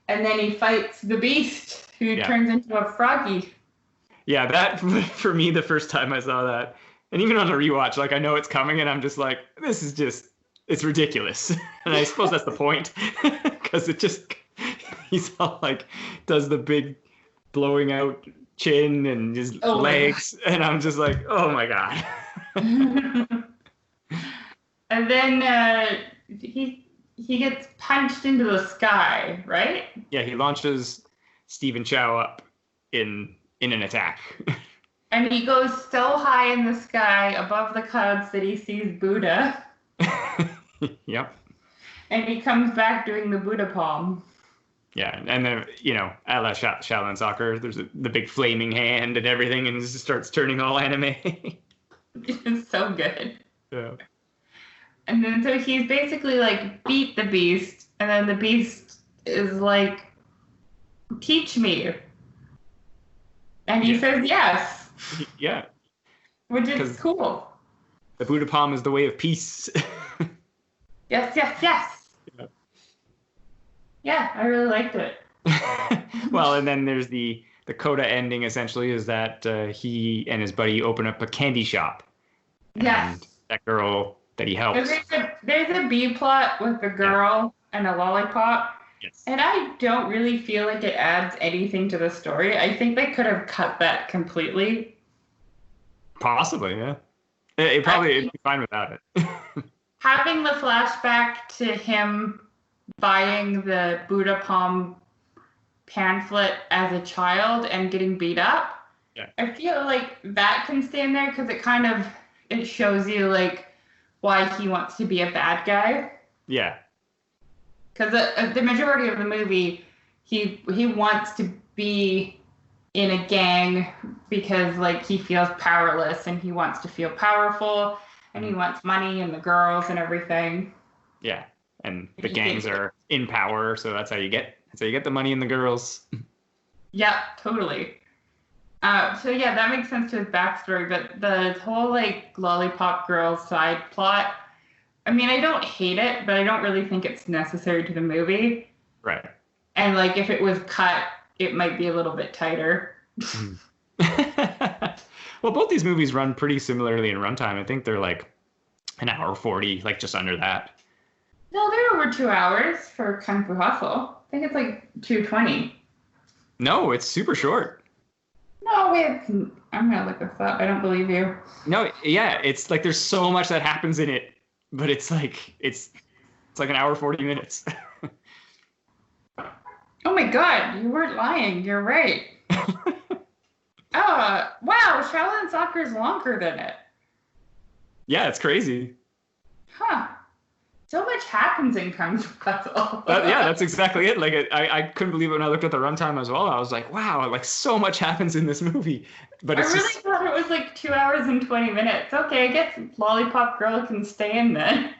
And then he fights the beast, who turns into a froggy. Yeah, that for me, the first time I saw that, and even on a rewatch, like I know it's coming, and I'm just like, this is just, it's ridiculous. And I suppose that's the point, because it just, he's all like, does the big blowing out chin and his legs, and I'm just like, oh my god. And then he gets punched into the sky, right? Yeah, he launches Stephen Chow up in an attack. And he goes so high in the sky above the clouds that he sees Buddha. Yep. And he comes back doing the Buddha palm. Yeah, and then, a la Shaolin Soccer, there's the big flaming hand and everything, and it just starts turning all anime. It's so good. Yeah. And then so he's basically like beat the beast, and then the beast is like, teach me. And he says yes. Yeah. Which is cool. The Buddha palm is the way of peace. Yes. Yeah, I really liked it. Well, and then there's the coda ending, essentially, is that he and his buddy open up a candy shop. Yes. And that girl that he helps. There's a B plot with the girl and a lollipop. Yes. And I don't really feel like it adds anything to the story. I think they could have cut that completely. Possibly, yeah. It'd be fine without it. Having the flashback to him buying the Buddha palm pamphlet as a child and getting beat up. Yeah. I feel like that can stay in there because it shows you like why he wants to be a bad guy. Yeah. Because the majority of the movie, he wants to be in a gang because like he feels powerless and he wants to feel powerful and he wants money and the girls and everything. Yeah. And the gangs are in power, so that's how you get the money and the girls. Yeah, totally. So yeah, that makes sense to his backstory, but the whole like lollipop girl side plot, I mean, I don't hate it, but I don't really think it's necessary to the movie. Right. And like if it was cut, it might be a little bit tighter. Well, both these movies run pretty similarly in runtime. I think they're like an hour 40, like just under that. No, they're over 2 hours for Kung Fu Hustle. I think it's like 2:20. No, it's super short. No, wait. I'm going to look this up. I don't believe you. No, yeah, it's like there's so much that happens in it, but it's like an hour 40 minutes. Oh my god, you weren't lying. You're right. Wow, Shaolin Soccer is longer than it. Yeah, it's crazy. Huh. So much happens in Kung Fu Hustle. Yeah, that's exactly it. Like I couldn't believe it when I looked at the runtime as well. I was like, wow, like so much happens in this movie. But it's really thought it was like 2 hours and 20 minutes. Okay, I guess Lollipop Girl can stay in then.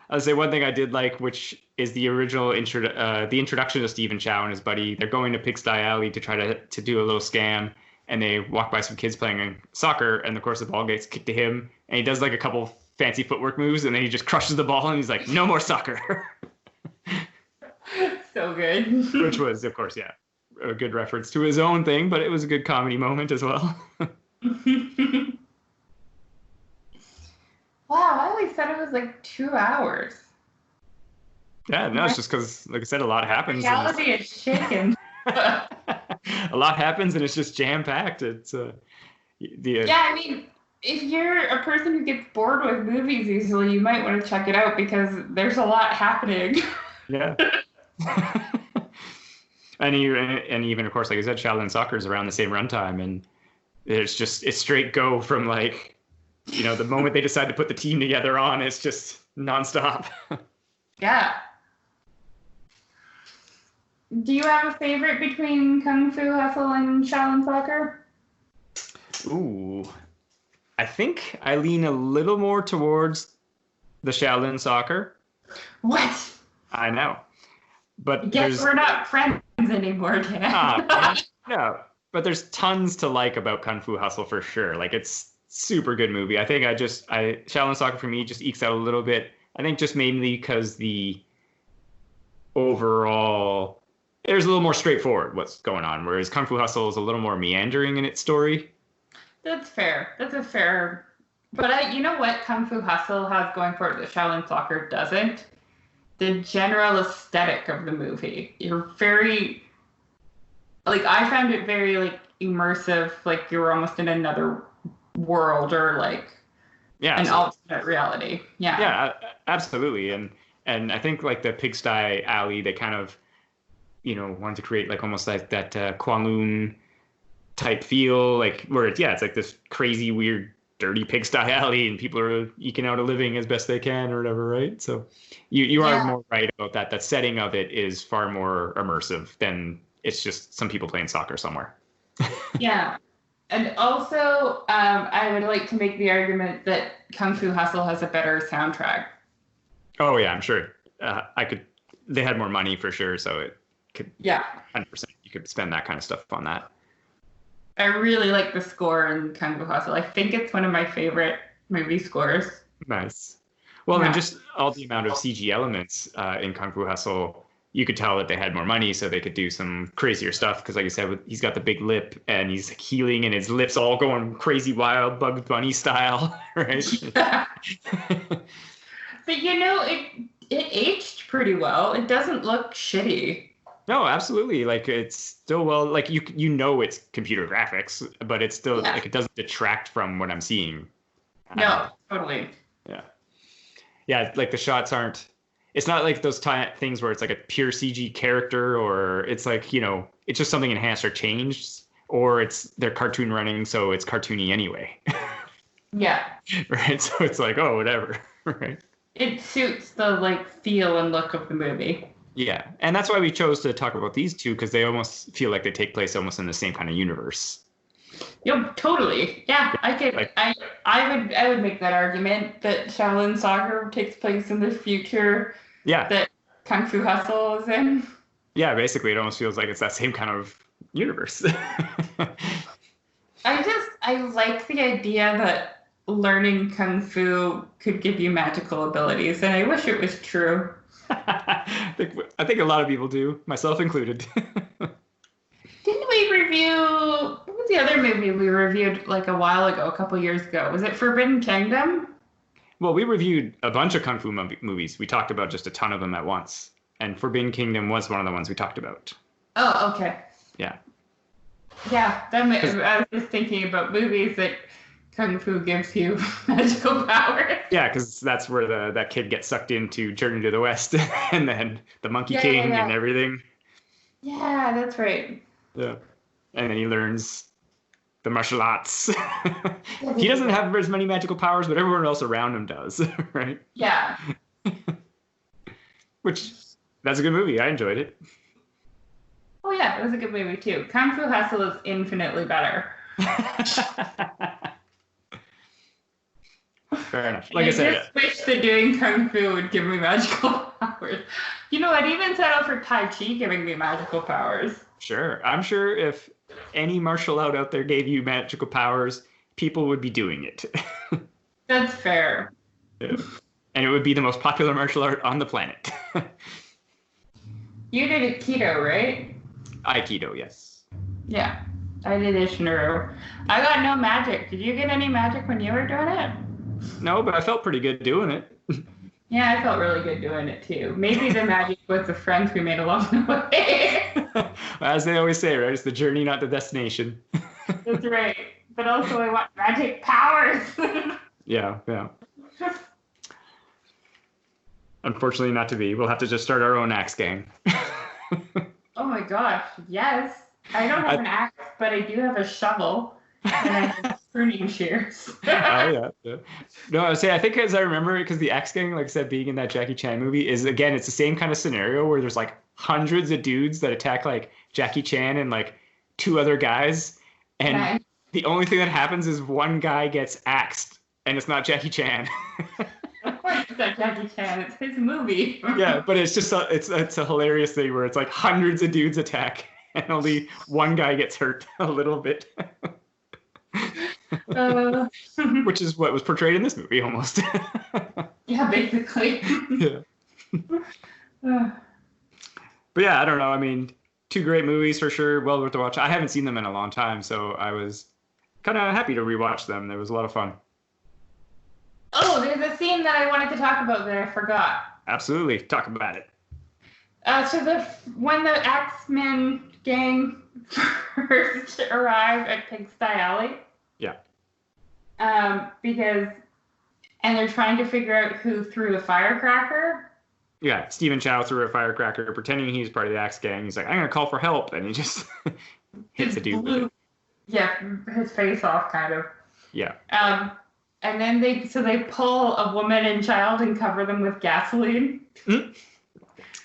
I'll say one thing I did like, which is the original the introduction of Stephen Chow and his buddy. They're going to Pigsty Alley to try to do a little scam. And they walk by some kids playing soccer, and of course the ball gets kicked to him, and he does like a couple fancy footwork moves, and then he just crushes the ball, and he's like, "No more soccer." So good. Which was, of course, yeah, a good reference to his own thing, but it was a good comedy moment as well. Wow, I always thought it was like 2 hours. Yeah, no, it's just because, like I said, a lot happens. Reality is shaken. A lot happens, and it's just jam packed. It's yeah, I mean, if you're a person who gets bored with movies easily, you might want to check it out because there's a lot happening. Yeah. and even of course, like I said, Shaolin Soccer is around the same runtime, and it's straight go from like, the moment they decide to put the team together on, it's just nonstop. Yeah. Do you have a favorite between Kung Fu Hustle and Shaolin Soccer? Ooh, I think I lean a little more towards the Shaolin Soccer. What? I know, but Guess there's we're not friends anymore, Dan. man, no, but there's tons to like about Kung Fu Hustle for sure. Like it's super good movie. I think I Shaolin Soccer for me just ekes out a little bit. I think just mainly because the overall there's a little more straightforward what's going on, whereas Kung Fu Hustle is a little more meandering in its story. That's fair. That's a fair. But you know what Kung Fu Hustle has going for it that Shaolin Soccer doesn't? The general aesthetic of the movie. You're very, like, I found it very, like, immersive, like you're almost in another world or, like, Yeah, an so alternate reality. Yeah. yeah, absolutely. And I think like the Pigsty Alley, they kind of wanted to create like almost like that Kowloon type feel, like where it's like this crazy, weird, dirty pigsty alley, and people are eking out a living as best they can or whatever, right? So you are Yeah. more right about that. The setting of it is far more immersive than it's just some people playing soccer somewhere. Yeah. And also, I would like to make the argument that Kung Fu Hustle has a better soundtrack. Oh yeah, I'm sure. I could. They had more money for sure, so it could Yeah. 100%. You could spend that kind of stuff on that. I really like the score in Kung Fu Hustle. I think it's one of my favorite movie scores. Nice. Well, and Yeah. just all the amount of CG elements in Kung Fu Hustle, you could tell that they had more money, so they could do some crazier stuff. Because, like I said, he's got the big lip, and he's like healing, and his lips all going crazy, wild, Bugs Bunny style, right? Yeah. But it aged pretty well. It doesn't look shitty. No, absolutely. Like it's still well, like it's computer graphics, but it's still Yeah. like it doesn't detract from what I'm seeing. No, totally. Yeah. Yeah, like the shots aren't. It's not like those things where it's like a pure CG character, or it's like it's just something enhanced or changed, or they're cartoon running, so it's cartoony anyway, Yeah. right? So it's like, oh, whatever, right? It suits the like feel and look of the movie. Yeah, and that's why we chose to talk about these two because they almost feel like they take place almost in the same kind of universe. Yep, totally. Yeah, I could. Like, I would make that argument that Shaolin Soccer takes place in the future yeah, that Kung Fu Hustle is in. yeah. Basically, it almost feels like it's that same kind of universe. I like the idea that learning Kung Fu could give you magical abilities, and I wish it was true. I think a lot of people do, myself included. Didn't we review, what was the other movie we reviewed like a while ago, a couple years ago? Was it Forbidden Kingdom? Well, we reviewed a bunch of Kung Fu movies. We talked about just a ton of them at once. And Forbidden Kingdom was one of the ones we talked about. Oh, okay. Yeah. Yeah, I was just thinking about movies that Kung Fu gives you magical powers. Yeah, because that's where that kid gets sucked into Journey to the West and then the Monkey Yeah, King yeah. and everything. Yeah, that's right. Yeah. And then he learns the martial arts. He doesn't have as many magical powers, but everyone else around him does, right? Yeah. Which, that's a good movie. I enjoyed it. Oh yeah, it was a good movie too. Kung Fu Hustle is infinitely better. Fair enough. Like I said, just wish that doing Kung Fu would give me magical powers. I'd even settle for Tai Chi giving me magical powers. sure. I'm sure if any martial art out there gave you magical powers, people would be doing it. That's fair. Yeah. And it would be the most popular martial art on the planet. You did Aikido, right? Aikido, yes. Yeah. I did Ishinuru. I got no magic. Did you get any magic when you were doing it? No, but I felt pretty good doing it. Yeah, I felt really good doing it too. Maybe the magic was the friends we made along the way. As they always say, right? It's the journey, not the destination. That's right. But also I want magic powers. Yeah. Unfortunately, not to be. We'll have to just start our own axe gang. Oh my gosh, yes. I don't have an axe, but I do have a shovel. And I have pruning shears. Oh yeah, yeah. No, I was saying I think as I remember it, because the X Gang, like I said, being in that Jackie Chan movie is again, it's the same kind of scenario where there's like hundreds of dudes that attack like Jackie Chan and like two other guys, and Okay. the only thing that happens is one guy gets axed, and it's not Jackie Chan. Of course, it's not Jackie Chan. It's his movie. Yeah, but it's just it's a hilarious thing where it's like hundreds of dudes attack and only one guy gets hurt a little bit. Uh, Which is what was portrayed in this movie almost. yeah, basically. Yeah. Uh, But yeah, I don't know. I mean, two great movies for sure. Well worth the watch. I haven't seen them in a long time, so I was kind of happy to rewatch them. It was a lot of fun. oh, there's a scene that I wanted to talk about that I forgot. Absolutely. Talk about it. So when the X-Men gang first arrive at Pigsty Alley. Yeah. Because they're trying to figure out who threw the firecracker. Yeah, Stephen Chow threw a firecracker pretending he's part of the Axe Gang. He's like, I'm going to call for help. And he just hits a dude with it. Yeah, his face off, kind of. Yeah. And then they pull a woman and child and cover them with gasoline. Mm.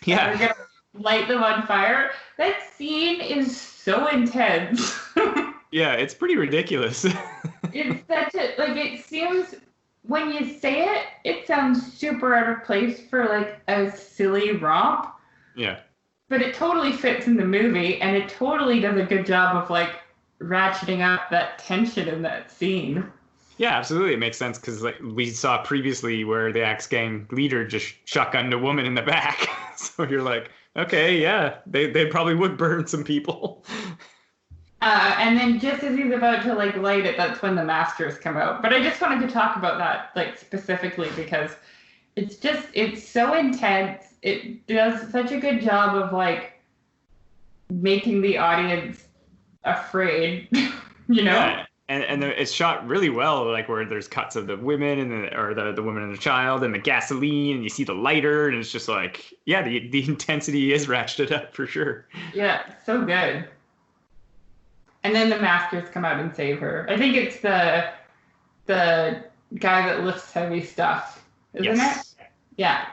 Yeah. And they're going to light them on fire. That scene is so intense. Yeah, it's pretty ridiculous. It's such a, like, it seems, when you say it, it sounds super out of place for, like, a silly romp. Yeah. But it totally fits in the movie, and it totally does a good job of, like, ratcheting up that tension in that scene. Yeah, absolutely. It makes sense because like we saw previously where the Axe Gang leader just shotgunned a woman in the back. So you're like, okay, yeah, they probably would burn some people. And then just as he's about to like light it, that's when the masters come out. But I just wanted to talk about that like specifically because it's so intense. It does such a good job of like making the audience afraid, you know? Yeah. And it's shot really well, like where there's cuts of the women and the woman and the child and the gasoline, and you see the lighter, and it's just like, yeah, the intensity is ratcheted up for sure. Yeah, so good. And then the masters come out and save her. I think it's the guy that lifts heavy stuff, isn't it? Yeah.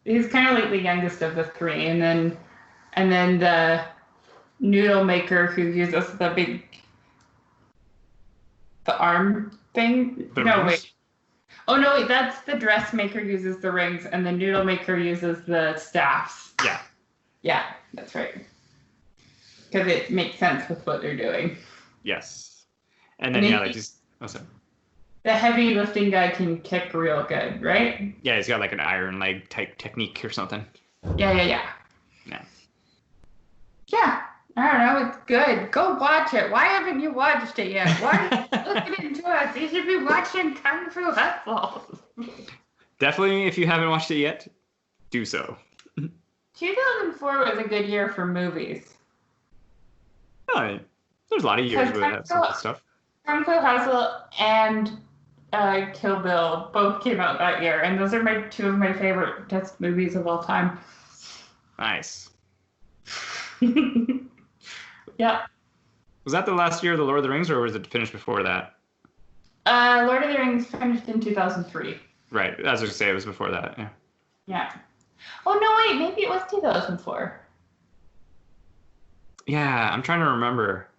He's kind of like the youngest of the three, and then the noodle maker who uses the arm thing. Wait. Oh no, wait. That's the dressmaker uses the rings, and the noodle maker uses the staffs. Yeah. Yeah, that's right. Because it makes sense with what they're doing. Yes. And then yeah, they just. Oh, sorry. The heavy lifting guy can kick real good, right? Yeah, he's got like an iron leg type technique or something. Yeah. Yeah. Yeah. I don't know. It's good. Go watch it. Why haven't you watched it yet? Why are you listening to us? You should be watching Kung Fu Hustle. Definitely, if you haven't watched it yet, do so. 2004 was a good year for movies. Oh, I mean, there's a lot of years where they have some good stuff. Kung Fu Hustle and Kill Bill both came out that year, and those are two of my favorite test movies of all time. Nice. Yeah. Was that the last year of the Lord of the Rings, or was it finished before that? Lord of the Rings finished in 2003. Right. I was going to say it was before that. Yeah. Yeah. Oh no, wait. Maybe it was 2004. Yeah, I'm trying to remember.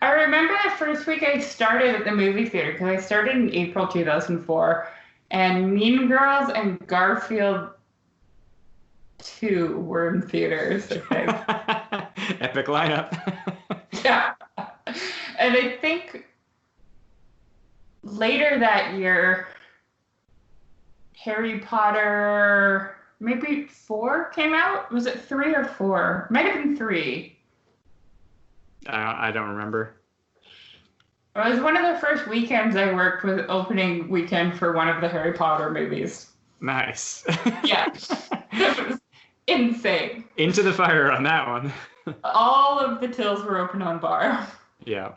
I remember the first week I started at the movie theater because I started in April 2004, and Mean Girls and Garfield 2 were in theaters, I think. Epic lineup. Yeah. And I think later that year, Harry Potter, maybe 4 came out? Was it 3 or 4? Might have been 3. I don't remember. It was one of the first weekends I worked with opening weekend for one of the Harry Potter movies. Nice. Yeah. It was insane. Into the fire on that one. All of the tills were open on bar. Yeah.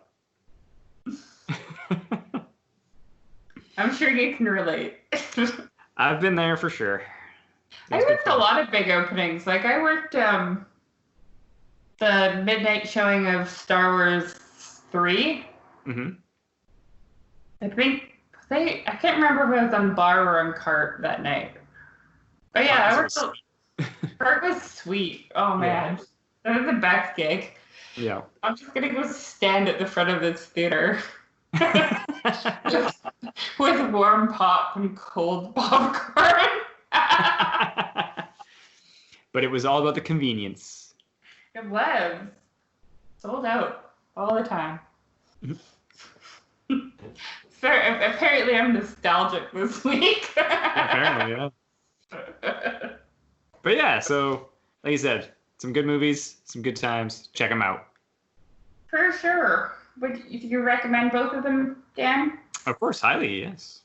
I'm sure you can relate. I've been there for sure. I worked a lot of big openings. Like I worked the midnight showing of Star Wars 3. Mm-hmm. I can't remember if it was on bar or on cart that night. But yeah, Cart was sweet. Oh man, that was the best gig. Yeah. I'm just gonna go stand at the front of this theater with warm pop and cold popcorn. But it was all about the convenience. It was sold out all the time. So apparently I'm nostalgic this week. Apparently, yeah. But yeah, so like you said, some good movies, some good times. Check them out. For sure. Would you recommend both of them, Dan? Of course, highly, yes.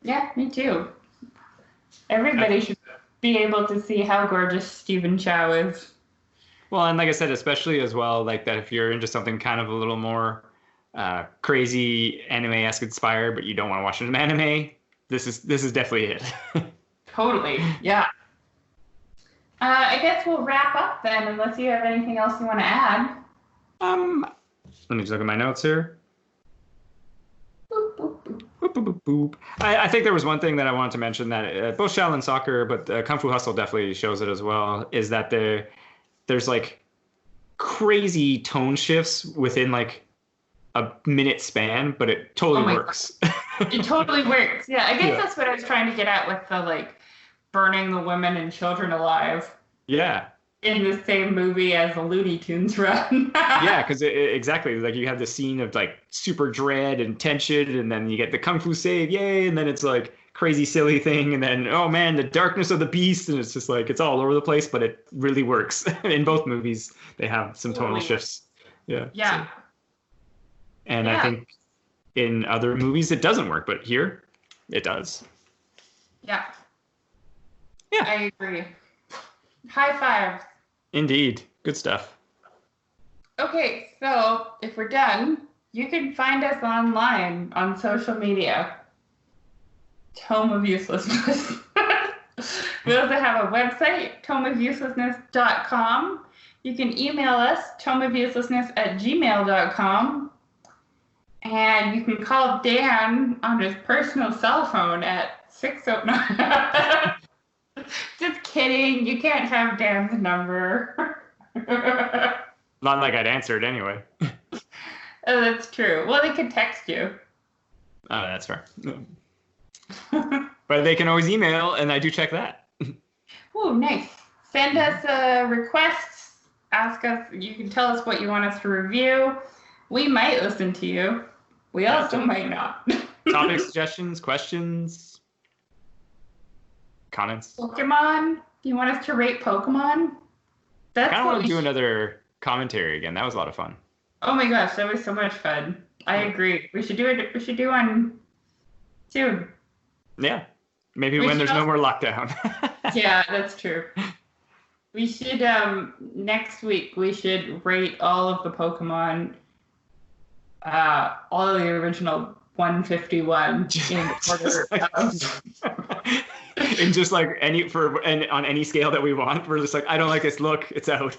Yeah, me too. Everybody should be able to see how gorgeous Stephen Chow is. Well, and like I said, especially as well, like that if you're into something kind of a little more crazy anime-esque inspired, but you don't want to watch an anime, this is definitely it. Totally, yeah. I guess we'll wrap up then, unless you have anything else you want to add. Let me just look at my notes here. Boop, boop, boop. Boop, boop, boop, boop. I think there was one thing that I wanted to mention that both Shaolin Soccer, but Kung Fu Hustle definitely shows it as well, is that there's like crazy tone shifts within like a minute span, but it totally works. It totally works. Yeah, I guess that's what I was trying to get at with the like burning the women and children alive. Yeah. In the same movie as the Looney Tunes run. Yeah, because exactly, like you have the scene of like super dread and tension, and then you get the kung fu save, yay, and then it's like crazy silly thing, and then oh man, the darkness of the beast, and it's just like it's all over the place, but it really works. In both movies, they have some tonal shifts. Yeah. Yeah. So. And I think in other movies it doesn't work, but here it does. Yeah. Yeah. I agree. High fives. Indeed. Good stuff. Okay, so if we're done, you can find us online on social media. Tome of Uselessness. We also have a website, tomeofuselessness.com. You can email us, tomeofuselessness@gmail.com. And you can call Dan on his personal cell phone at 609. Just kidding. You can't have Dan's number. Not like I'd answer it anyway. Oh, that's true. Well, they could text you. Oh, that's fair. But they can always email, and I do check that. Oh, nice. Send us requests. Ask us. You can tell us what you want us to review. We might listen to you. We also might not. Topic suggestions, questions, comments. Pokemon? Do you want us to rate Pokemon? I kind of want to do another commentary again. That was a lot of fun. Oh my gosh, that was so much fun. I agree. We should do it. We should do one soon. Yeah. Maybe when there's no more lockdown. Yeah, that's true. We should, next week, we should rate all of the Pokemon, all of the original 151 in order of... And just like on any scale that we want, we're just like, I don't like this look, it's out.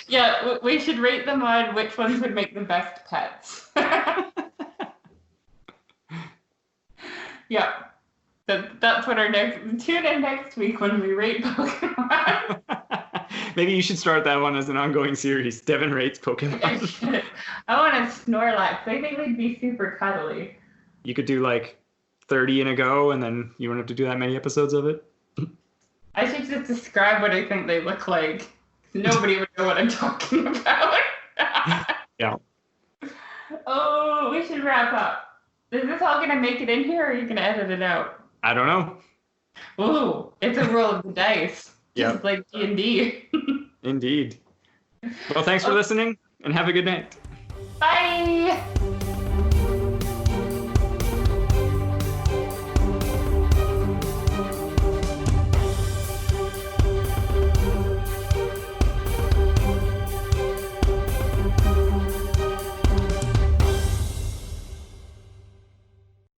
Yeah, we should rate them on which ones would make the best pets. Yeah. That's what our tune in next week when we rate Pokemon. Maybe you should start that one as an ongoing series. Devin rates Pokemon. I want a Snorlax. I think they'd be super cuddly. You could do like 30 in a go, and then you won't have to do that many episodes of it. I should just describe what I think they look like. Nobody would know what I'm talking about. Yeah. Oh, we should wrap up. Is this all going to make it in here, or are you going to edit it out? I don't know. Ooh, it's a roll of the dice. Yeah. Just like D&D. Indeed. Well, thanks for listening, and have a good night. Bye!